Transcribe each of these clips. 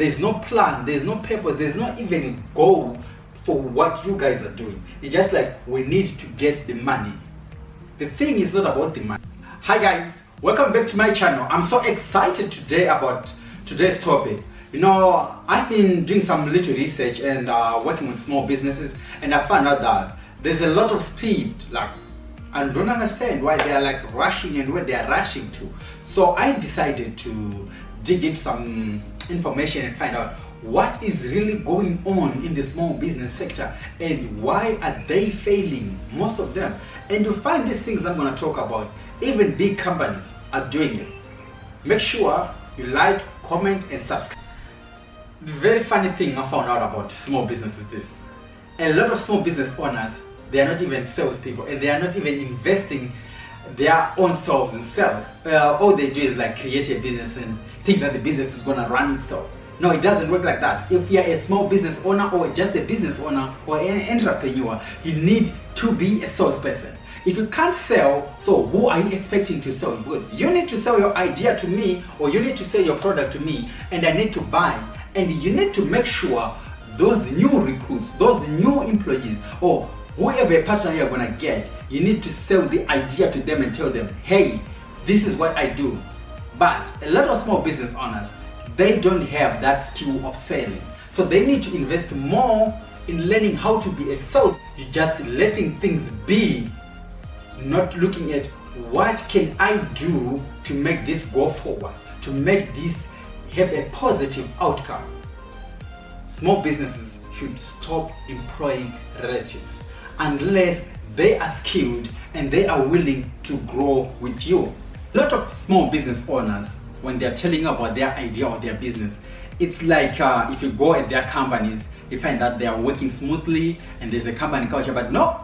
There's no plan, there's no purpose, there's not even a goal for what you guys are doing. It's just like, we need to get the money. The thing is not about the money. Hi guys, welcome back to my channel. I'm so excited today about today's topic. You know, I've been doing some little research and working with small businesses, and I found out that there's a lot of speed. Like, I don't understand why they are like rushing and where they are rushing to. So I decided to dig into some information and find out what is really going on in the small business sector and why are they failing, most of them. And to find these things I'm going to talk about, even big companies are doing it. Make sure you like, comment and subscribe. The very funny thing I found out about small business is this: a lot of small business owners, they are not even salespeople and they are not even investing their own selves in sales. All they do is like create a business and think that the business is gonna run itself. No, it doesn't work like that. If you're a small business owner or just a business owner or an entrepreneur, you need to be a salesperson. If you can't sell, so who are you expecting to sell? Because you need to sell your idea to me, or you need to sell your product to me, and I need to buy. And you need to make sure those new recruits, those new employees, or whoever partner you're gonna get, you need to sell the idea to them and tell them, hey, this is what I do. But a lot of small business owners, they don't have that skill of selling. So they need to invest more in learning how to be a sales. You're just letting things be, not looking at what can I do to make this go forward, to make this have a positive outcome. Small businesses should stop employing relatives unless they are skilled and they are willing to grow with you. A lot of small business owners, when they're telling you about their idea or their business, it's like if you go at their companies, you find that they are working smoothly and there's a company culture, but no,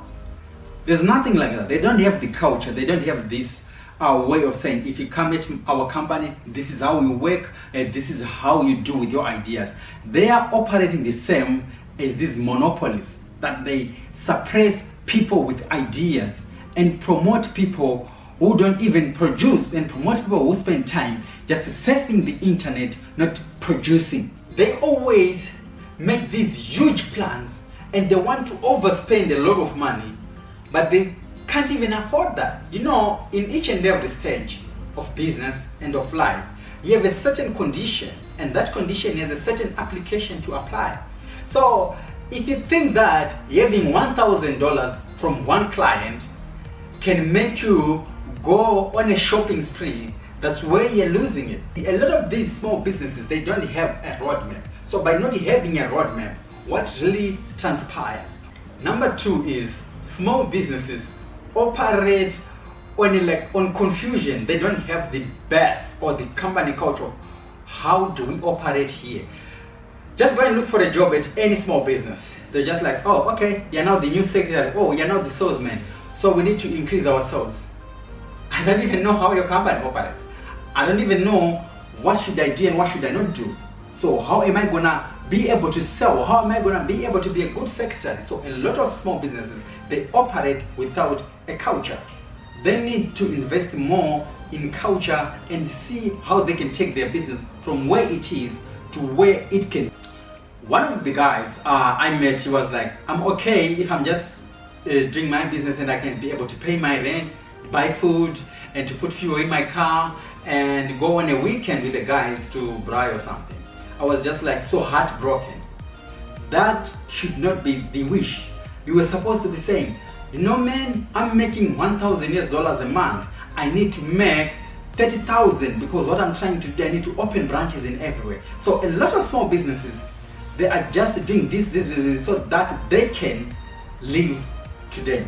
there's nothing like that. They don't have the culture, they don't have this way of saying, if you come at our company, this is how we work and this is how you do with your ideas. They are operating the same as these monopolies, that they suppress people with ideas and promote people who don't even produce, and promote people who spend time just surfing the internet, not producing. They always make these huge plans and they want to overspend a lot of money, but they can't even afford that. You know, in each and every stage of business and of life, you have a certain condition, and that condition has a certain application to apply. So if you think that having $1,000 from one client can make you go on a shopping spree, that's where you're losing it. A lot of these small businesses, they don't have a roadmap. So by not having a roadmap, what really transpires? Number two is small businesses operate on confusion. They don't have the best or the company culture. How do we operate here? Just go and look for a job at any small business. They're just like, oh, okay, you're now the new secretary. Oh, you're now the salesman. So we need to increase our sales. I don't even know how your company operates. I don't even know what should I do and what should I not do. So how am I gonna be able to sell? How am I gonna be able to be a good secretary? So a lot of small businesses, they operate without a culture. They need to invest more in culture and see how they can take their business from where it is to where it can. One of the guys I met, he was like, I'm okay if I'm just doing my business and I can be able to pay my rent, buy food, and to put fuel in my car and go on a weekend with the guys to Bray or something. I was just like so heartbroken. That should not be the wish. You were supposed to be saying, you know, man, I'm making $1,000 a month. I need to make 30,000 because what I'm trying to do, I need to open branches in everywhere. So a lot of small businesses, they are just doing this so that they can live today.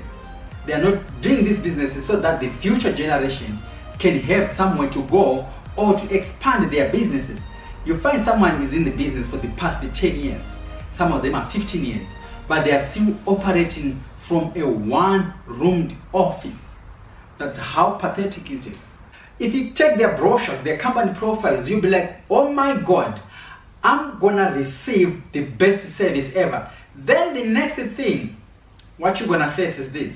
They are not doing these businesses so that the future generation can have somewhere to go or to expand their businesses. You find someone is in the business for the past 10 years. Some of them are 15 years, but they are still operating from a one-roomed office. That's how pathetic it is. If you take their brochures, their company profiles, you'll be like, oh my God, I'm gonna receive the best service ever. Then the next thing, what you're gonna face is this.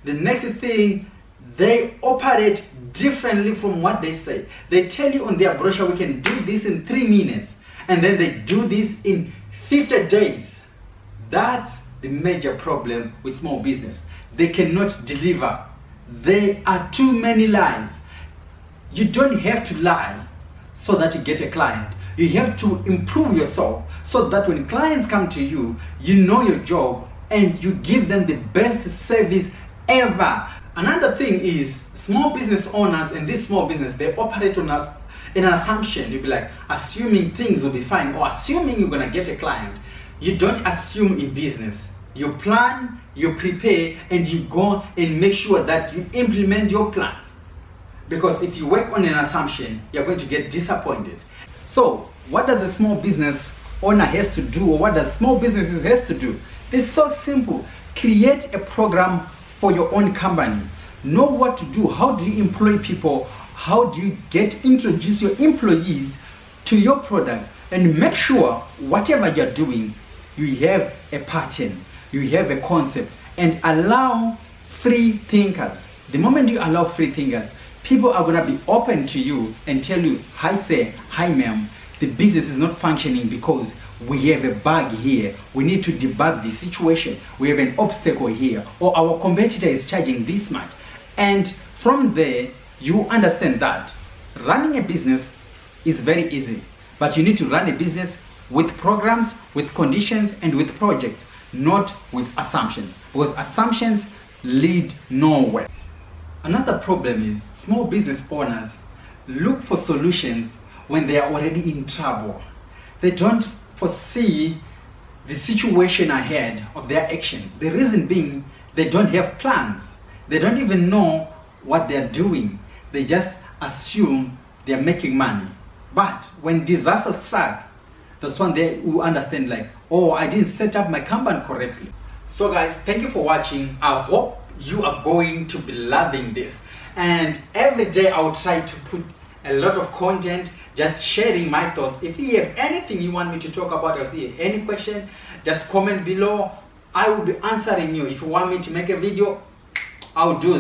The next thing, they operate differently from what they say. They tell you on their brochure, we can do this in 3 minutes. and then they do this in 50 days. That's the major problem with small business. They cannot deliver. There are too many lies. You don't have to lie so that you get a client. You have to improve yourself so that when clients come to you, you know your job and you give them the best service ever. Another thing is small business owners and this small business, they operate on us in an assumption. You'll be like assuming things will be fine or assuming you're gonna get a client. You don't assume in business. You plan, you prepare, and you go and make sure that you implement your plans. Because if you work on an assumption, you're going to get disappointed. So what does a small business owner has to do, or what does small businesses has to do? It's so simple. Create a program for your own company. Know what to do. How do you employ people? How do you introduce your employees to your product? And make sure whatever you're doing, you have a pattern, you have a concept, and allow free thinkers. The moment you allow free thinkers, people are gonna be open to you and tell you, hi sir, hi ma'am, the business is not functioning because we have a bug here. We need to debug the situation. We have an obstacle here, or our competitor is charging this much. And from there, you understand that running a business is very easy, but you need to run a business with programs, with conditions, and with projects, not with assumptions, because assumptions lead nowhere. Another problem is small business owners look for solutions when they are already in trouble. They don't foresee the situation ahead of their action. The reason being, they don't have plans. They don't even know what they're doing. They just assume they're making money. But when disaster strikes, that's when they will understand like, oh, I didn't set up my company correctly. So guys, thank you for watching. I hope you are going to be loving this. And every day I'll try to put a lot of content, just sharing my thoughts. If you have anything you want me to talk about, or if you have any question, just comment below. I will be answering you. If you want me to make a video, I'll do that.